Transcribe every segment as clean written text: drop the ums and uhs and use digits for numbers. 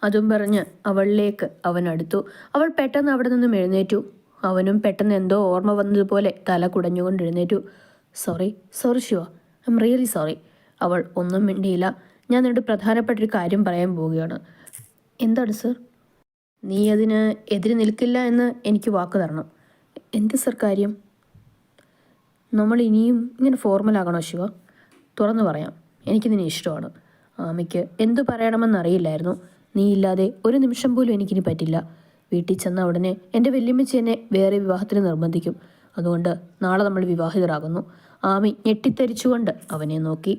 അതും പറഞ്ഞ് അവളിലേക്ക് അവൻ അടുത്തു. അവൾ പെട്ടെന്ന് അവിടെ നിന്നും എഴുന്നേറ്റു. അവനും പെട്ടെന്ന് എന്തോ ഓർമ്മ വന്നതുപോലെ തല കുടഞ്ഞുകൊണ്ട് എഴുന്നേറ്റു. Sorry sorry Shiva, I am really sorry. അവൾ ഒന്നും മിണ്ടിയില്ല. ഞാൻ നിന്നോട് പ്രധാനപ്പെട്ടൊരു കാര്യം പറയാൻ പോവുകയാണ്. എന്താണ് സർ? നീ അതിന് എതിര് നിൽക്കില്ല എന്ന് എനിക്ക് വാക്ക് തരണം. എന്ത് സർ കാര്യം? നമ്മൾ ഇനിയും ഇങ്ങനെ ഫോർമലാകണോ ശിവ? തുറന്നു പറയാം, എനിക്ക് നിന്നെ ഇഷ്ടമാണ്. ആമയ്ക്ക് എന്തു പറയണമെന്നറിയില്ലായിരുന്നു. നീ ഇല്ലാതെ ഒരു നിമിഷം പോലും എനിക്കിനി പറ്റില്ല. വീട്ടിൽ ചെന്ന ഉടനെ എൻ്റെ വല്യമ്മച്ചി എന്നെ വേറെ വിവാഹത്തിന് നിർബന്ധിക്കും. അതുകൊണ്ട് നാളെ നമ്മൾ വിവാഹിതരാകുന്നു. ആമി ഞെട്ടിത്തരിച്ചുകൊണ്ട് അവനെ നോക്കി.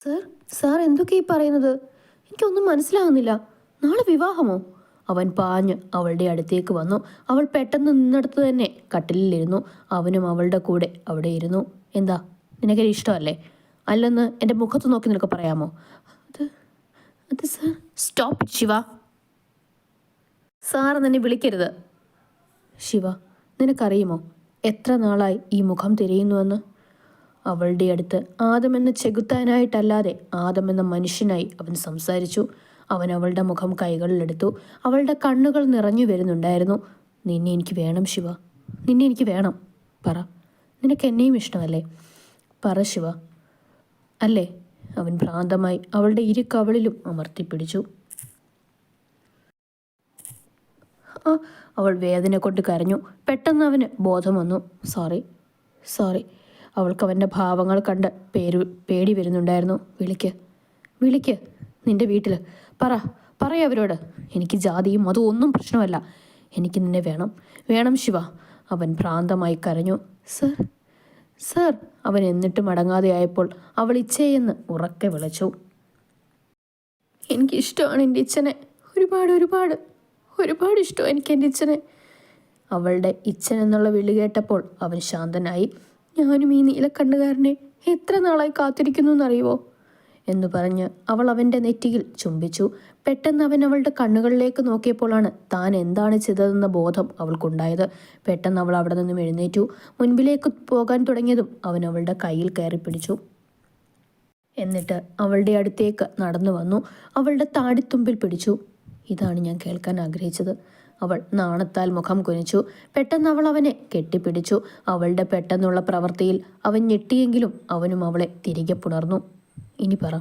സർ, സാർ എന്തൊക്കെയായി പറയുന്നത്? എനിക്കൊന്നും മനസ്സിലാകുന്നില്ല. നാളെ വിവാഹമോ? അവൻ പാഞ്ഞ് അവളുടെ അടുത്തേക്ക് വന്നു. അവൾ പെട്ടെന്ന് നിന്നിടത്ത് തന്നെ കട്ടിലിരുന്നു. അവനും അവളുടെ കൂടെ അവിടെ ഇരുന്നു. എന്താ, നിനക്കൊരു ഇഷ്ടമല്ലേ? അല്ലെന്ന് എൻ്റെ മുഖത്ത് നോക്കി നിനക്ക് പറയാമോ? അത് sir. Stop it Shiva. Sir നിന്നെ വിളിക്കരുത്. ശിവ, നിനക്കറിയുമോ എത്ര നാളായി ഈ മുഖം തിരയുന്നുവെന്ന്? അവളുടെ അടുത്ത് ആദമെന്ന ചെകുത്താനായിട്ടല്ലാതെ ആദമെന്ന മനുഷ്യനായി അവൻ സംസാരിച്ചു. അവൻ അവളുടെ മുഖം കൈകളിലെടുത്തു. അവളുടെ കണ്ണുകൾ നിറഞ്ഞു വരുന്നുണ്ടായിരുന്നു. നിന്നെ എനിക്ക് വേണം ശിവ, നിന്നെ എനിക്ക് വേണം. പറ, നിനക്ക് എന്നെയും ഇഷ്ടമല്ലേ? പറ ശിവ. അല്ലേ? അവൻ ഭ്രാന്തമായി അവളുടെ ഇരു കവളിലും അമർത്തിപ്പിടിച്ചു. അവൾ വേദന കൊണ്ട് കരഞ്ഞു. പെട്ടെന്ന് അവന് ബോധം വന്നു. Sorry sorry. അവൾക്ക് അവൻ്റെ ഭാവങ്ങൾ കണ്ട് പേടി വരുന്നുണ്ടായിരുന്നു. വിളിക്ക് നിന്റെ വീട്ടിൽ പറയ അവരോട്. എനിക്ക് ജാതിയും അതും ഒന്നും പ്രശ്നമല്ല. എനിക്ക് നിന്നെ വേണം ശിവ. അവൻ ഭ്രാന്തമായി കരഞ്ഞു. Sir sir. അവൻ എന്നിട്ടും അടങ്ങാതെയായപ്പോൾ അവൾ ഇച്ഛയെന്ന് ഉറക്കെ വിളിച്ചു. എനിക്കിഷ്ടമാണ് എൻ്റെ ഇച്ഛനെ, ഒരുപാട് ഇഷ്ടമാണ് എനിക്ക് എൻ്റെ ഇച്ഛനെ. അവളുടെ ഇച്ഛൻ എന്നുള്ള വിളി കേട്ടപ്പോൾ അവൻ ശാന്തനായി. ഞാനും ഈ നീലക്കണ്ണുകാരനെ എത്ര നാളായി കാത്തിരിക്കുന്നു എന്നറിയുമോ എന്ന് പറഞ്ഞ് അവൾ അവൻ്റെ നെറ്റിയിൽ ചുംബിച്ചു. പെട്ടെന്ന് അവൻ അവളുടെ കണ്ണുകളിലേക്ക് നോക്കിയപ്പോഴാണ് താൻ എന്താണ് ചെയ്തതെന്ന ബോധം അവൾക്കുണ്ടായത്. പെട്ടെന്ന് അവൾ അവിടെ നിന്നും എഴുന്നേറ്റു. മുൻപിലേക്ക് പോകാൻ തുടങ്ങിയതും അവൻ അവളുടെ കയ്യിൽ കയറി പിടിച്ചു. എന്നിട്ട് അവളുടെ അടുത്തേക്ക് നടന്നു വന്നു. അവളുടെ താടിത്തുമ്പിൽ പിടിച്ചു. ഇതാണ് ഞാൻ കേൾക്കാൻ ആഗ്രഹിച്ചത്. അവൾ നാണത്താൽ മുഖം കുനിച്ചു. പെട്ടെന്ന് അവൾ അവനെ കെട്ടിപ്പിടിച്ചു. അവളുടെ പെട്ടെന്നുള്ള പ്രവൃത്തിയിൽ അവൻ ഞെട്ടിയെങ്കിലും അവനും അവളെ തിരികെ പുണർന്നു. ഇനി പറ,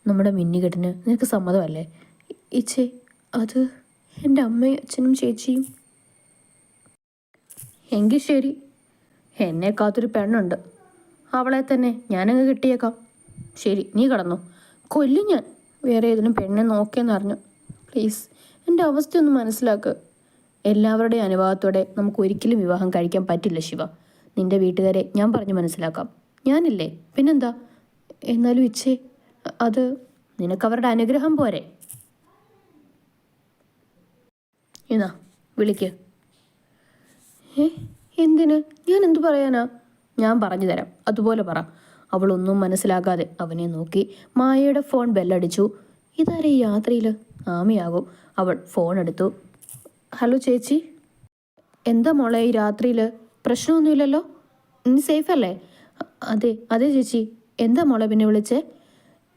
നമ്മുടെ മിന്നികെട്ടിന് നിനക്ക് സമ്മതമല്ലേ? ഇച്ചേ, അത് എൻ്റെ അമ്മയും അച്ഛനും ചേച്ചിയും. എങ്കിൽ ശരി, എന്നെ കാത്തൊരു പെണ്ണുണ്ട്. അവളെ തന്നെ ഞാനങ്ങ് കിട്ടിയേക്കാം. ശരി, നീ കടന്നു. കൊല്ലും ഞാൻ വേറെ ഏതിനും പെണ്ണെ നോക്കിയെന്നറിഞ്ഞു. പ്ലീസ്, എൻ്റെ അവസ്ഥയൊന്ന് മനസ്സിലാക്കുക. എല്ലാവരുടെയും അനുഭവത്തോടെ നമുക്ക് ഒരിക്കലും വിവാഹം കഴിക്കാൻ പറ്റില്ല ശിവ. നിന്റെ വീട്ടുകാരെ ഞാൻ പറഞ്ഞു മനസ്സിലാക്കാം. ഞാനില്ലേ, പിന്നെന്താ? എന്നാലും ഇച്ചേ, അത് നിനക്കവരുടെ അനുഗ്രഹം പോരെ? എന്നാ വിളിക്ക്. എന്തിന്? ഞാൻ എന്തു പറയാനാ? ഞാൻ പറഞ്ഞു തരാം, അതുപോലെ പറ. അവളൊന്നും മനസ്സിലാകാതെ അവനെ നോക്കി. മായയുടെ ഫോൺ ബെല്ലടിച്ചു. ഇതാരെ ഈ യാത്രയിൽ? ആമിയാകും. അവൾ ഫോൺ എടുത്തു. ഹലോ ചേച്ചി. എന്താ മോളെ ഈ രാത്രിയിൽ? പ്രശ്നമൊന്നുമില്ലല്ലോ? നീ സേഫ് അല്ലേ? അതെ ചേച്ചി. എന്താ മോളെ പിന്നെ വിളിച്ചേ?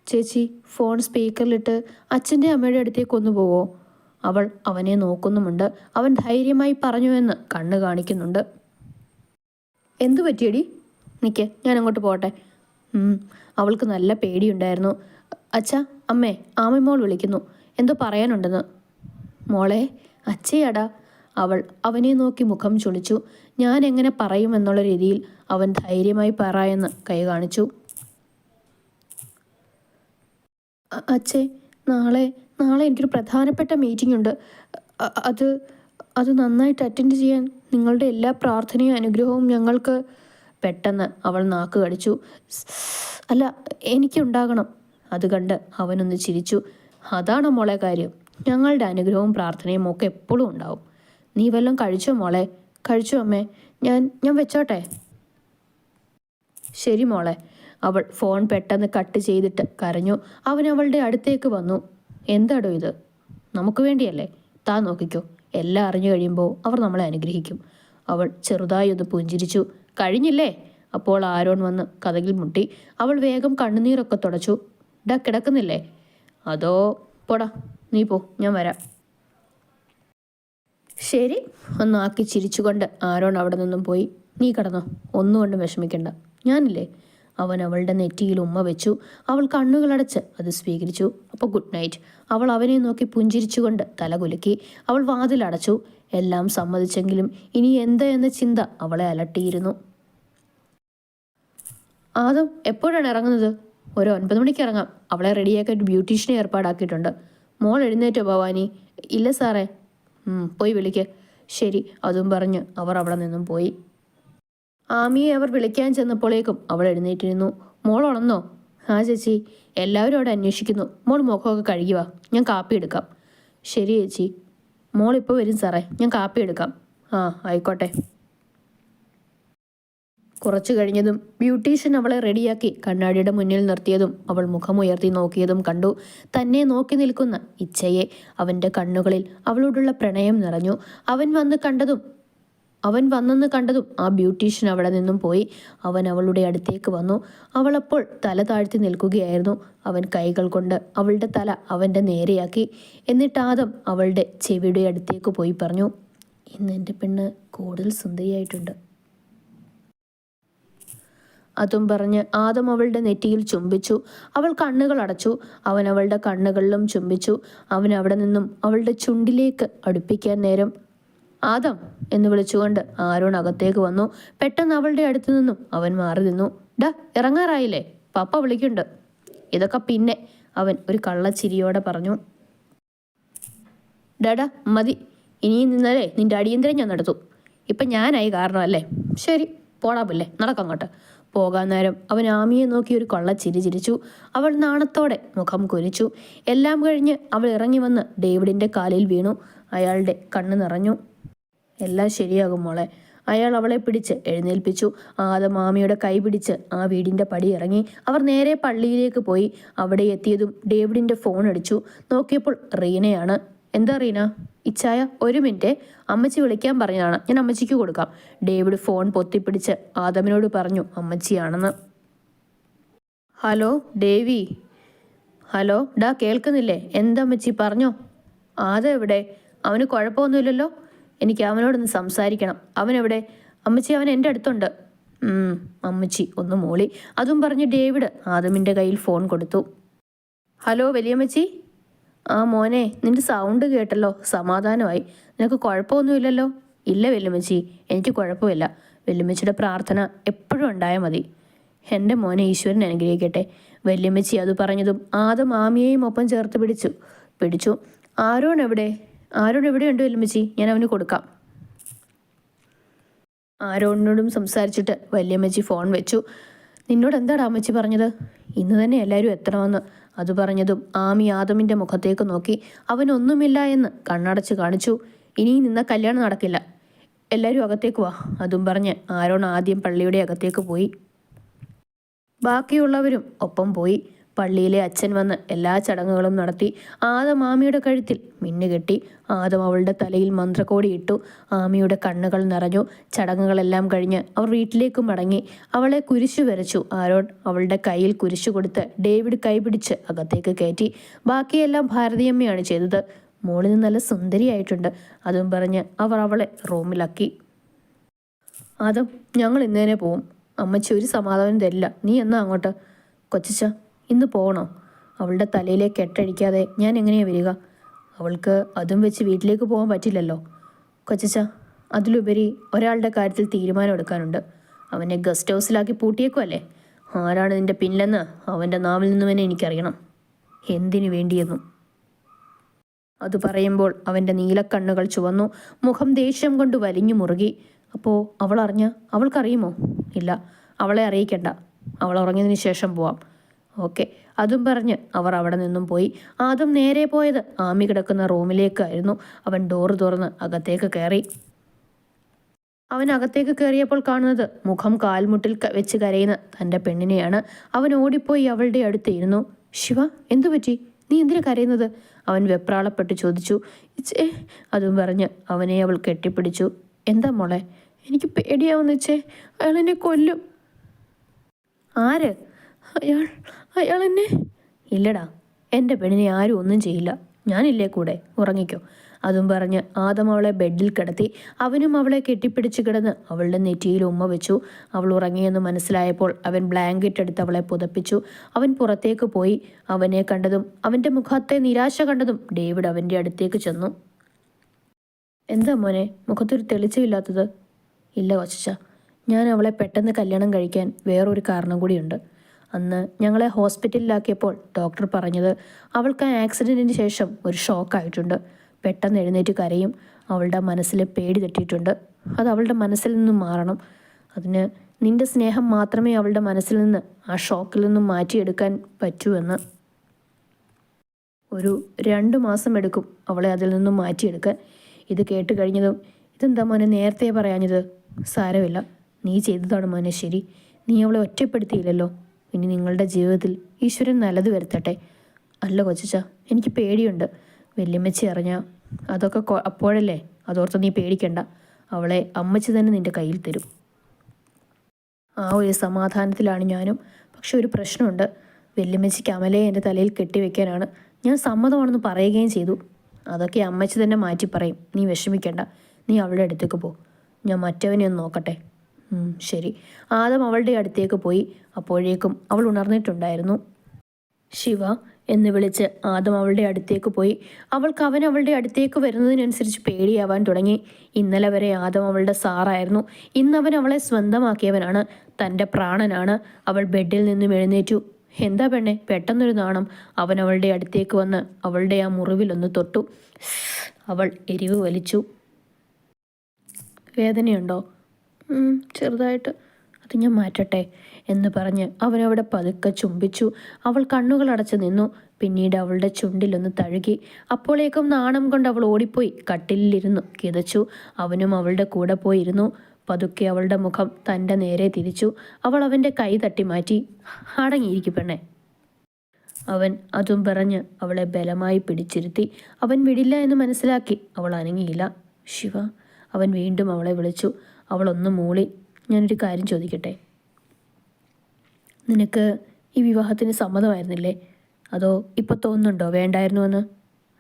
ചേച്ചി, ഫോൺ സ്പീക്കറിലിട്ട് അച്ഛൻ്റെ അമ്മയുടെ അടുത്തേക്ക് ഒന്ന് പോവോ? അവൾ അവനെ നോക്കുന്നുമുണ്ട്. അവൻ ധൈര്യമായി പറഞ്ഞുവെന്ന് കണ്ണ് കാണിക്കുന്നുണ്ട്. എന്തു പറ്റിയടി? നിൽക്ക്, ഞാൻ അങ്ങോട്ട് പോട്ടെ. അവൾക്ക് നല്ല പേടിയുണ്ടായിരുന്നു. അച്ഛാ, അമ്മേ, ആമിമോൾ വിളിക്കുന്നു, എന്തോ പറയാനുണ്ടെന്ന്. മോളെ, അച്ഛയാടാ. അവൾ അവനെ നോക്കി മുഖം ചുളിച്ചു. ഞാൻ എങ്ങനെ പറയുമെന്നുള്ള രീതിയിൽ അവൻ ധൈര്യമായി പറയായെന്ന് കൈ കാണിച്ചു. അച്ഛേ, നാളെ എനിക്കൊരു പ്രധാനപ്പെട്ട മീറ്റിംഗ് ഉണ്ട്. അത് നന്നായിട്ട് അറ്റൻഡ് ചെയ്യാൻ നിങ്ങളുടെ എല്ലാ പ്രാർത്ഥനയും അനുഗ്രഹവും ഞങ്ങൾക്ക്. പെട്ടെന്ന് അവൾ നാക്ക് കടിച്ചു. അല്ല, എനിക്കുണ്ടാകണം. അത് കണ്ട് അവനൊന്ന് ചിരിച്ചു. അതാണോ മോളെ കാര്യം? ഞങ്ങളുടെ അനുഗ്രഹവും പ്രാർത്ഥനയും ഒക്കെ എപ്പോഴും ഉണ്ടാവും. നീ വല്ലതും കഴിച്ചോ മോളെ? കഴിച്ചോ അമ്മേ? ഞാൻ വെച്ചോട്ടെ? ശരി മോളെ. അവൾ ഫോൺ പെട്ടെന്ന് കട്ട് ചെയ്തിട്ട് കരഞ്ഞു. അവൻ അവളുടെ അടുത്തേക്ക് വന്നു. എന്താടോ ഇത്? നമുക്ക് വേണ്ടിയല്ലേ? താൻ നോക്കിക്കോ, എല്ലാം അറിഞ്ഞു കഴിയുമ്പോൾ അവർ നമ്മളെ അനുഗ്രഹിക്കും. അവൾ ചെറുതായി ഒന്ന് പുഞ്ചിരിച്ചു. കഴിഞ്ഞില്ലേ? അപ്പോൾ ആരോൺ വന്ന് കതകിൽ മുട്ടി. അവൾ വേഗം കണ്ണുനീരൊക്കെ തുടച്ചു. കിടക്കുന്നില്ലേ? അതോ പോടാ, നീ പോ, ഞാൻ വരാം. ശരി ഒന്നാക്കി ചിരിച്ചുകൊണ്ട് ആരോൺ അവിടെ നിന്നും പോയി. നീ കിടന്നോ, ഒന്നുകൊണ്ടും വിഷമിക്കണ്ട, ഞാനില്ലേ. അവൻ അവളുടെ നെറ്റിയിൽ ഉമ്മ വെച്ചു. അവൾ കണ്ണുകളടച്ച് അത് സ്വീകരിച്ചു. അപ്പോൾ ഗുഡ് നൈറ്റ്. അവൾ അവനെ നോക്കി പുഞ്ചിരിച്ചുകൊണ്ട് തല കുലുക്കി. അവൾ വാതിലടച്ചു. എല്ലാം സമ്മതിച്ചെങ്കിലും ഇനി എന്താ എന്ന ചിന്ത അവളെ അലട്ടിയിരുന്നു. ആദം എപ്പോഴാണ് ഇറങ്ങുന്നത്? ഒരു 9 മണിക്ക് ഇറങ്ങാം. അവളെ റെഡിയാക്കി ഒരു ബ്യൂട്ടീഷ്യനെ ഏർപ്പാടാക്കിയിട്ടുണ്ട്. മോൾ എഴുന്നേറ്റോ ഭവാനി? ഇല്ല സാറേ. പോയി വിളിക്ക്. ശരി. അതും പറഞ്ഞ് അവർ അവിടെ നിന്നും പോയി. ആമിയെ അവർ വിളിക്കാൻ ചെന്നപ്പോഴേക്കും അവൾ എഴുന്നേറ്റിരുന്നു. മോൾ ഉണന്നോ? ആ ചേച്ചി, എല്ലാവരും അവിടെ അന്വേഷിക്കുന്നു. മോൾ മുഖമൊക്കെ കഴുകിവാ, ഞാൻ കാപ്പി എടുക്കാം. ശരി ചേച്ചി. മോൾ ഇപ്പോൾ വരും സാറേ, ഞാൻ കാപ്പി എടുക്കാം. ആ ആയിക്കോട്ടെ. കുറച്ചു കഴിഞ്ഞതും ബ്യൂട്ടീഷ്യൻ അവളെ റെഡിയാക്കി കണ്ണാടിയുടെ മുന്നിൽ നിർത്തിയതും അവൾ മുഖമുയർത്തി നോക്കിയതും കണ്ടു. തന്നെ നോക്കി നിൽക്കുന്ന ഇച്ഛയെ. അവൻ്റെ കണ്ണുകളിൽ അവളോടുള്ള പ്രണയം നിറഞ്ഞു. അവൻ വന്നെന്ന് കണ്ടതും ആ ബ്യൂട്ടീഷ്യൻ അവിടെ നിന്നും പോയി. അവൻ അവളുടെ അടുത്തേക്ക് വന്നു. അവളപ്പോൾ തല താഴ്ത്തി നിൽക്കുകയായിരുന്നു. അവൻ കൈകൾ കൊണ്ട് അവളുടെ തല അവൻ്റെ നേരെയാക്കി. എന്നിട്ട് ആദം അവളുടെ ചെവിയുടെ അടുത്തേക്ക് പോയി പറഞ്ഞു, ഇന്ന് എൻ്റെ പെണ്ണ് കൂടുതൽ സുന്ദരിയായിട്ടുണ്ട്. അതും പറഞ്ഞ് ആദം അവളുടെ നെറ്റിയിൽ ചുംബിച്ചു. അവൾ കണ്ണുകൾ അടച്ചു. അവൻ അവളുടെ കണ്ണുകളിലും ചുംബിച്ചു. അവൻ അവിടെ നിന്നും അവളുടെ ചുണ്ടിലേക്ക് അടുപ്പിക്കാൻ നേരം ആദം എന്ന് വിളിച്ചുകൊണ്ട് ആരോൺ അകത്തേക്ക് വന്നു. പെട്ടെന്ന് അവളുടെ അടുത്ത് നിന്നും അവൻ മാറി നിന്നു. ഡാ, ഇറങ്ങാറായില്ലേ? പപ്പ വിളിക്കുന്നുണ്ട്. ഇതൊക്കെ പിന്നെ, അവൻ ഒരു കള്ളച്ചിരിയോടെ പറഞ്ഞു. ഡാ മതി, ഇനിയും നിന്നാലേ നിന്റെ അടിയന്തരം ഞാൻ നടത്തും. ഇപ്പം ഞാനായി കാരണമല്ലേ? ശരി, പോടാ പുല്ലേ, നടക്കങ്ങോട്ട്. പോകാൻ നേരം അവൻ ആമിയെ നോക്കി ഒരു കള്ളച്ചിരി ചിരിച്ചു. അവൾ നാണത്തോടെ മുഖം കുനിച്ചു. എല്ലാം കഴിഞ്ഞ് അവൾ ഇറങ്ങി വന്ന് ഡേവിഡിൻ്റെ കാലിൽ വീണു. അയാളുടെ കണ്ണ് നിറഞ്ഞു. എല്ലാം ശരിയാകും മോളെ. അയാൾ അവളെ പിടിച്ച് എഴുന്നേൽപ്പിച്ചു. ആദം ആമിയുടെ കൈ പിടിച്ച് ആ വീടിൻ്റെ പടി ഇറങ്ങി. അവർ നേരെ പള്ളിയിലേക്ക് പോയി. അവിടെ എത്തിയതും ഡേവിഡിൻ്റെ ഫോൺ അടിച്ചു. നോക്കിയപ്പോൾ റീനയാണ്. എന്താ റീന? ഇച്ചായ, ഒരു മിനിറ്റ്, അമ്മച്ചി വിളിക്കാൻ പറഞ്ഞതാണ്, ഞാൻ അമ്മച്ചിക്ക് കൊടുക്കാം. ഡേവിഡ് ഫോൺ പൊത്തിപ്പിടിച്ച് ആദമിനോട് പറഞ്ഞു അമ്മച്ചിയാണെന്ന്. Hello Davy. ഹലോ, ഡാ കേൾക്കുന്നില്ലേ? എന്താ അമ്മച്ചി, പറഞ്ഞോ. ആദം എവിടെ? അവന് കുഴപ്പമൊന്നുമില്ലല്ലോ? എനിക്ക് അവനോടൊന്ന് സംസാരിക്കണം. അവനെവിടെ? അമ്മച്ചി, അവൻ എൻ്റെ അടുത്തുണ്ട്. അമ്മച്ചി ഒന്ന് മൂളി. അതും പറഞ്ഞ് ഡേവിഡ് ആദമിൻ്റെ കയ്യിൽ ഫോൺ കൊടുത്തു. ഹലോ വലിയമ്മച്ചി. ആ മോനെ, നിന്റെ സൗണ്ട് കേട്ടല്ലോ, സമാധാനമായി. നിനക്ക് കുഴപ്പമൊന്നുമില്ലല്ലോ? ഇല്ല വല്യമ്മച്ചി, എനിക്ക് കുഴപ്പമില്ല. വല്യമ്മച്ചിയുടെ പ്രാർത്ഥന എപ്പോഴും ഉണ്ടായാൽ മതി. എൻ്റെ മോനെ ഈശ്വരൻ അനുഗ്രഹിക്കട്ടെ. വല്യമ്മച്ചി അത് പറഞ്ഞതും ആദം ആമിയെയും ഒപ്പം ചേർത്ത് പിടിച്ചു. ആരോൺ എവിടെയുണ്ട് വല്യമ്മച്ചി? ഞാൻ അവന് കൊടുക്കാം. ആരോണിനോടും സംസാരിച്ചിട്ട് വല്യമ്മച്ചി ഫോൺ വെച്ചു. നിന്നോട് എന്താടാ അമ്മച്ചി പറഞ്ഞത്? ഇന്ന് തന്നെ എല്ലാവരും എത്തണമെന്ന്. അത് പറഞ്ഞതും ആമി ആദമിൻ്റെ മുഖത്തേക്ക് നോക്കി. അവനൊന്നുമില്ല എന്ന് കണ്ണടച്ച് കാണിച്ചു. ഇനിയും നിന്ന കല്യാണം നടക്കില്ല. എല്ലാവരും അകത്തേക്ക് വാ. അതും പറഞ്ഞ് ആരോൺ ആദ്യം പള്ളിയുടെ അകത്തേക്ക് പോയി. ബാക്കിയുള്ളവരും ഒപ്പം പോയി. പള്ളിയിലെ അച്ഛൻ വന്ന് എല്ലാ ചടങ്ങുകളും നടത്തി. ആദം ആമിയുടെ കഴുത്തിൽ മിന്നുകെട്ടി. ആദം അവളുടെ തലയിൽ മന്ത്രക്കോടി ഇട്ടു. ആമിയുടെ കണ്ണുകൾ നിറഞ്ഞു. ചടങ്ങുകളെല്ലാം കഴിഞ്ഞ് അവർ വീട്ടിലേക്ക് മടങ്ങി. അവളെ കുരിശു വരച്ചു. ആരോൺ അവളുടെ കയ്യിൽ കുരിശു കൊടുത്ത് ഡേവിഡ് കൈപിടിച്ച് അകത്തേക്ക് കയറ്റി. ബാക്കിയെല്ലാം ഭാരതിയമ്മയാണ് ചെയ്തത്. മോളിന് നല്ല സുന്ദരിയായിട്ടുണ്ട്. അതും പറഞ്ഞ് അവർ അവളെ റൂമിലാക്കി. ആദം, ഞങ്ങൾ ഇന്നേനെ പോവും. അമ്മച്ചി ഒരു സമാധാനം തരില്ല. നീ എന്നാ അങ്ങോട്ട്? കൊച്ചിച്ച, ഇന്ന് പോകണോ? അവളുടെ തലയിലെ കെട്ടഴിക്കാതെ ഞാൻ എങ്ങനെയാണ് വരിക? അവൾക്ക് അതും വെച്ച് വീട്ടിലേക്ക് പോകാൻ പറ്റില്ലല്ലോ. കൊച്ചിച്ച, അതിലുപരി ഒരാളുടെ കാര്യത്തിൽ തീരുമാനം എടുക്കാനുണ്ട്. അവനെ ഗസ്റ്റ് ഹൗസിലാക്കി പൂട്ടിയേക്കുമല്ലേ? ആരാണ് നിൻ്റെ പിന്നിലെന്ന് അവൻ്റെ നാവിൽ നിന്ന് തന്നെ എനിക്കറിയണം. എന്തിനു വേണ്ടിയെന്നും. അത് പറയുമ്പോൾ അവൻ്റെ നീലക്കണ്ണുകൾ ചുവന്നു. മുഖം ദേഷ്യം കൊണ്ട് വലിഞ്ഞു മുറുകി. അപ്പോൾ അവൾക്കറിയുമോ? ഇല്ല, അവളെ അറിയിക്കണ്ട. അവൾ ഉറങ്ങിയതിന് ശേഷം പോവാം. ഓക്കെ. അതും പറഞ്ഞ് അവർ അവിടെ നിന്നും പോയി. ആദ്യം നേരെ പോയത് ആമി കിടക്കുന്ന റൂമിലേക്കായിരുന്നു. അവൻ ഡോറ് തുറന്ന് അകത്തേക്ക് കയറി. അവൻ അകത്തേക്ക് കയറിയപ്പോൾ കാണുന്നത് മുഖം കാൽമുട്ടിൽ വെച്ച് കരയുന്ന തൻ്റെ പെണ്ണിനെയാണ്. അവൻ ഓടിപ്പോയി അവളുടെ അടുത്ത് ഇരുന്നു. ശിവ, എന്തു പറ്റി? നീ എന്തിനാ കരയുന്നത്? അവൻ വെപ്രാളപ്പെട്ട് ചോദിച്ചു. ഇച്ചേ. അതും പറഞ്ഞ് അവനെ അവൾ കെട്ടിപ്പിടിച്ചു. എന്താ മോളെ? എനിക്ക് പേടിയാവുന്ന ഇച്ചേ. അയാൾ എന്നെ കൊല്ലും. അയാൾ എന്നെ? ഇല്ലടാ, എൻ്റെ പെണ്ണിനെ ആരും ഒന്നും ചെയ്യില്ല. ഞാനില്ലേ കൂടെ, ഉറങ്ങിക്കോ. അതും പറഞ്ഞ് ആദം അവളെ ബെഡിൽ കിടത്തി. അവനും അവളെ കെട്ടിപ്പിടിച്ച് കിടന്ന് അവളുടെ നെറ്റിയിൽ ഉമ്മ വെച്ചു. അവൾ ഉറങ്ങിയെന്ന് മനസ്സിലായപ്പോൾ അവൻ ബ്ലാങ്കറ്റ് എടുത്ത് അവളെ പുതപ്പിച്ചു. അവൻ പുറത്തേക്ക് പോയി. അവനെ കണ്ടതും അവൻ്റെ മുഖത്തെ നിരാശ കണ്ടതും ഡേവിഡ് അവൻ്റെ അടുത്തേക്ക് ചെന്നു. എന്താ മോനെ മുഖത്തൊരു തെളിച്ചമില്ലാത്തത്? ഇല്ല കൊച്ചച്ച, ഞാൻ അവളെ പെട്ടെന്ന് കല്യാണം കഴിക്കാൻ വേറൊരു കാരണം കൂടിയുണ്ട്. അന്ന് ഞങ്ങളെ ഹോസ്പിറ്റലിലാക്കിയപ്പോൾ ഡോക്ടർ പറഞ്ഞത് അവൾക്ക് ആ ആക്സിഡൻറ്റിന് ശേഷം ഒരു ഷോക്കായിട്ടുണ്ട്. പെട്ടെന്ന് എഴുന്നേറ്റ് കരയും. അവളുടെ മനസ്സിൽ പേടി തട്ടിയിട്ടുണ്ട്. അത് അവളുടെ മനസ്സിൽ നിന്നും മാറണം. അതിന് നിന്റെ സ്നേഹം മാത്രമേ അവളുടെ മനസ്സിൽ നിന്ന് ആ ഷോക്കിൽ നിന്നും മാറ്റിയെടുക്കാൻ പറ്റൂ എന്ന്. ഒരു 2 മാസം എടുക്കും അവളെ അതിൽ നിന്നും മാറ്റിയെടുക്കാൻ. ഇത് കേട്ട് കഴിഞ്ഞതും ഇതെന്താ മോനെ നേരത്തെ പറയാഞ്ഞത്? സാരമില്ല, നീ ചെയ്തതാണ് മോനെ ശരി. നീ അവളെ ഒറ്റപ്പെടുത്തിയില്ലല്ലോ. ഇനി നിങ്ങളുടെ ജീവിതത്തിൽ ഈശ്വരൻ നല്ലത് വരുത്തട്ടെ. അല്ല കൊച്ചച്ച, എനിക്ക് പേടിയുണ്ട്. വല്യമ്മച്ചി അറിഞ്ഞാൽ അതൊക്കെ അപ്പോഴല്ലേ. അതോർത്ത് നീ പേടിക്കണ്ട. അവളെ അമ്മച്ചി തന്നെ നിൻ്റെ കയ്യിൽ തരും. ആ ഒരു സമാധാനത്തിലാണ് ഞാനും. പക്ഷെ ഒരു പ്രശ്നമുണ്ട്. വല്യമ്മച്ചിക്ക് അമലയെ എൻ്റെ തലയിൽ കെട്ടിവെക്കാനാണ്. ഞാൻ സമ്മതമാണെന്ന് പറയുകയും ചെയ്തു. അതൊക്കെ അമ്മച്ചി തന്നെ മാറ്റി പറയും. നീ വിഷമിക്കണ്ട. നീ അവളുടെ അടുത്തേക്ക് പോ. ഞാൻ മറ്റവനെ ഒന്ന് നോക്കട്ടെ. ശരി. ആദം അവളുടെ അടുത്തേക്ക് പോയി. അപ്പോഴേക്കും അവൾ ഉണർന്നിട്ടുണ്ടായിരുന്നു. ശിവ എന്ന് വിളിച്ച് ആദം അവളുടെ അടുത്തേക്ക് പോയി. അവൾക്ക് അവൻ അവളുടെ അടുത്തേക്ക് വരുന്നതിനനുസരിച്ച് പേടിയാവാൻ തുടങ്ങി. ഇന്നലെ വരെ ആദം അവളുടെ സാറായിരുന്നു. ഇന്നവൻ അവളെ സ്വന്തമാക്കിയവനാണ്. തൻ്റെ പ്രാണനാണ്. അവൾ ബെഡിൽ നിന്നും എഴുന്നേറ്റു. എന്താ പെണ്ണെ പെട്ടെന്നൊരു നാണം? അവൻ അവളുടെ അടുത്തേക്ക് വന്ന് അവളുടെ ആ മുറിവിലൊന്ന് തൊട്ടു. അവൾ എരിവ് വലിച്ചു. വേദനയുണ്ടോ? ചെറുതായിട്ട്. അത് ഞാൻ മാറ്റട്ടെ എന്ന് പറഞ്ഞ് അവനവിടെ പതുക്കെ ചുംബിച്ചു. അവൾ കണ്ണുകൾ അടച്ചു നിന്നു. പിന്നീട് അവളുടെ ചുണ്ടിലൊന്ന് തഴുകി. അപ്പോഴേക്കും നാണം കൊണ്ട് അവൾ ഓടിപ്പോയി കട്ടിലിരുന്നു കിതച്ചു. അവനും അവളുടെ കൂടെ പോയിരുന്നു. പതുക്കെ അവളുടെ മുഖം തൻ്റെ നേരെ തിരിച്ചു. അവൾ അവൻ്റെ കൈ തട്ടി മാറ്റി. അടങ്ങിയിരിക്കും പെണ്ണെ. അവൻ അതും പറഞ്ഞ് അവളെ ബലമായി പിടിച്ചിരുത്തി. അവൻ വിടില്ല എന്ന് മനസ്സിലാക്കി അവൾ അനങ്ങിയില്ല. ശിവ, അവൻ വീണ്ടും അവളെ വിളിച്ചു. അവളൊന്ന് മൂളി. ഞാനൊരു കാര്യം ചോദിക്കട്ടെ? നിനക്ക് ഈ വിവാഹത്തിന് സമ്മതമായിരുന്നില്ലേ? അതോ ഇപ്പോൾ തോന്നുന്നുണ്ടോ വേണ്ടായിരുന്നുവെന്ന്?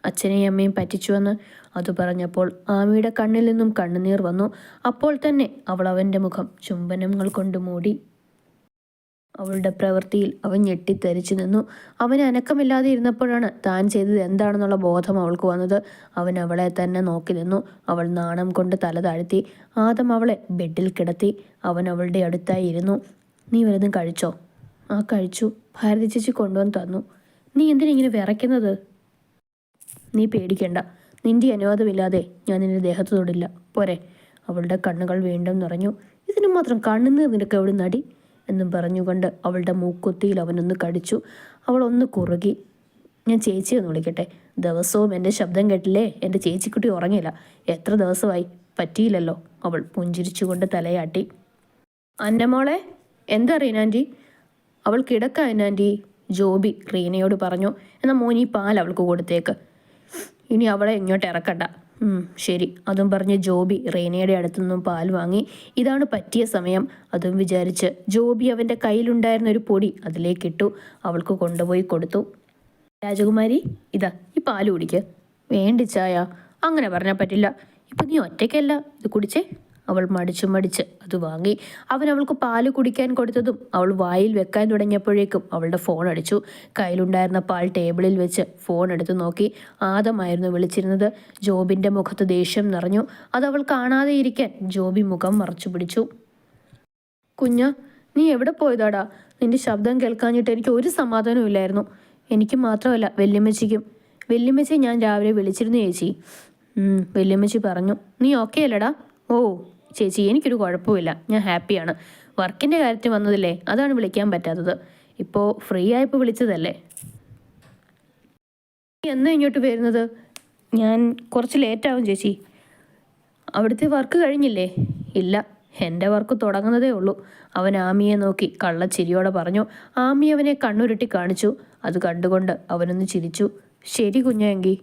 അച്ഛനെയും അമ്മയും പറ്റിച്ചുവെന്ന്? അത് പറഞ്ഞപ്പോൾ ആമിയുടെ കണ്ണിൽ നിന്നും കണ്ണുനീർ വന്നു. അപ്പോൾ തന്നെ അവൾ അവൻ്റെ മുഖം ചുംബനങ്ങൾ കൊണ്ട് മൂടി. അവളുടെ പ്രവൃത്തിയിൽ അവൻ ഞെട്ടിത്തെറിച്ചു നിന്നു. അവന് അനക്കമില്ലാതെ ഇരുന്നപ്പോഴാണ് താൻ ചെയ്തത് എന്താണെന്നുള്ള ബോധം അവൾക്ക് വന്നത്. അവൻ അവളെ തന്നെ നോക്കി നിന്നു. അവൾ നാണം കൊണ്ട് തല താഴ്ത്തി. ആദം അവളെ ബെഡിൽ കിടത്തി. അവൻ അവളുടെ അടുത്തായി ഇരുന്നു. നീ വലുതും കഴിച്ചോ? ആ കഴിച്ചു. ഭാരതി ചേച്ചി കൊണ്ടുവന്ന് തന്നു. നീ എന്തിനിങ്ങനെ വിറയ്ക്കുന്നത്? നീ പേടിക്കണ്ട. നിന്റെ അനുവാദമില്ലാതെ ഞാൻ നിന്റെ ദേഹത്ത് തൊടില്ല. പോരെ? അവളുടെ കണ്ണുകൾ വീണ്ടും നിറഞ്ഞു. ഇതിന് മാത്രം കണ്ണുനീർ നിനക്ക് എവിടെ നടി എന്നും പറഞ്ഞുകൊണ്ട് അവളുടെ മൂക്കുത്തിയിൽ അവനൊന്ന് കടിച്ചു. അവൾ ഒന്ന് കുറുകി. ഞാൻ ചേച്ചിയൊന്ന് വിളിക്കട്ടെ? ദിവസവും എൻ്റെ ശബ്ദം കേട്ടില്ലേ എൻ്റെ ചേച്ചിക്കുട്ടി ഉറങ്ങില്ല. എത്ര ദിവസമായി? പറ്റിയില്ലല്ലോ. അവൾ പുഞ്ചിരിച്ചുകൊണ്ട് തലയാട്ടി. അന്നമോളെ, എന്താ റീനാൻറ്റി? അവൾ കിടക്ക അന്നാൻറ്റി, ജോബി റീനയോട് പറഞ്ഞു. എന്നാൽ മോനി പാൽ അവൾക്ക് കൊടുത്തേക്ക്. ഇനി അവളെ ഇങ്ങോട്ട് ഇറക്കണ്ട. ശരി. അതും പറഞ്ഞ് ജോബി റീനയുടെ അടുത്തുനിന്നും പാൽ വാങ്ങി. ഇതാണ് പറ്റിയ സമയം. അതും വിചാരിച്ച് ജോബി അവൻ്റെ കയ്യിലുണ്ടായിരുന്ന ഒരു പൊടി അതിലേക്കിട്ടു. അവൾക്ക് കൊണ്ടുപോയി കൊടുത്തു. രാജകുമാരി, ഇതാ ഈ പാല് കുടിക്ക്. വേണ്ടി ചായ? അങ്ങനെ പറഞ്ഞാൽ പറ്റില്ല. ഇപ്പം നീ ഒറ്റയ്ക്കല്ല, ഇത് കുടിച്ചേ. അവൾ മടിച്ച് അത് വാങ്ങി. അവൻ അവൾക്ക് പാല് കുടിക്കാൻ കൊടുത്തതും അവൾ വായിൽ വെക്കാൻ തുടങ്ങിയപ്പോഴേക്കും അവളുടെ ഫോൺ അടിച്ചു. കയ്യിലുണ്ടായിരുന്ന പാൽ ടേബിളിൽ വെച്ച് ഫോൺ എടുത്ത് നോക്കി. ആദമായിരുന്നു വിളിച്ചിരുന്നത്. ജോബിൻ്റെ മുഖത്ത് ദേഷ്യം നിറഞ്ഞു. അതവൾ കാണാതെ ഇരിക്കാൻ ജോബി മുഖം മറച്ചു പിടിച്ചു. കുഞ്ഞ, നീ എവിടെ പോയതാടാ? നിന്റെ ശബ്ദം കേൾക്കാഞ്ഞിട്ട് എനിക്ക് ഒരു സമാധാനവും ഇല്ലായിരുന്നു. എനിക്ക് മാത്രമല്ല, വല്യമ്മച്ചിക്കും. വല്യമ്മച്ചി ഞാൻ രാവിലെ വിളിച്ചിരുന്നു ചേച്ചി. വല്യമ്മച്ചി പറഞ്ഞു. നീ ഓക്കെ അല്ലടാ? ഓ ചേച്ചി, എനിക്കൊരു കുഴപ്പമില്ല. ഞാൻ ഹാപ്പിയാണ്. വർക്കിൻ്റെ കാര്യത്തിൽ വന്നതില്ലേ, അതാണ് വിളിക്കാൻ പറ്റാത്തത്. ഇപ്പോൾ ഫ്രീ ആയപ്പോൾ വിളിച്ചതല്ലേ. എന്നാ ഇങ്ങോട്ട് വരുന്നത്? ഞാൻ കുറച്ച് ലേറ്റാവും ചേച്ചി. അവിടുത്തെ വർക്ക് കഴിഞ്ഞില്ലേ? ഇല്ല, എൻ്റെ വർക്ക് തുടങ്ങുന്നതേ ഉള്ളൂ. അവൻ ആമിയെ നോക്കി കള്ളച്ചിരിയോടെ പറഞ്ഞു. ആമി അവനെ കണ്ണുരുട്ടി കാണിച്ചു. അത് കണ്ടുകൊണ്ട് അവനൊന്ന് ചിരിച്ചു. ശരി കുഞ്ഞെങ്കിൽ.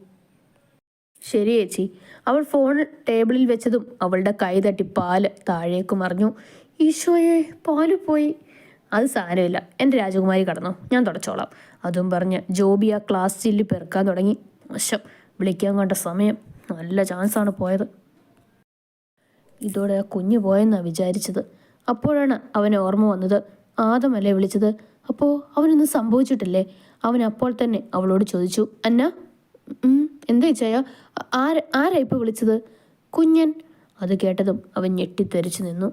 ശരി ചേച്ചി. അവൾ ഫോൺ ടേബിളിൽ വെച്ചതും അവളുടെ കൈ തട്ടി പാല് താഴേക്ക് മറിഞ്ഞു. ഈശോയെ, പാല് പോയി. അത് സാരമില്ല, എൻ്റെ രാജകുമാരി കടന്നു, ഞാൻ തുടച്ചോളാം. അതും പറഞ്ഞ് ജോബി ആ ക്ലാസ് ചില്ല് പെറുക്കാൻ തുടങ്ങി. മോശം, വിളിക്കാൻ കണ്ട സമയം, നല്ല ചാൻസാണ് പോയത്. ഇതോടെ ആ കുഞ്ഞു പോയെന്നാണ് വിചാരിച്ചത്. അപ്പോഴാണ് അവന് ഓർമ്മ വന്നത്. ആദമല്ലേ വിളിച്ചത്? അപ്പോൾ അവനൊന്നും സംഭവിച്ചിട്ടില്ലേ? അവൻ അപ്പോൾ തന്നെ അവളോട് ചോദിച്ചു, അന്ന എന്താ ചായ? ആരാ ഇപ്പോൾ വിളിച്ചത്? കുഞ്ഞൻ. അത് കേട്ടതും അവൻ ഞെട്ടിത്തെറിച്ചു നിന്നു.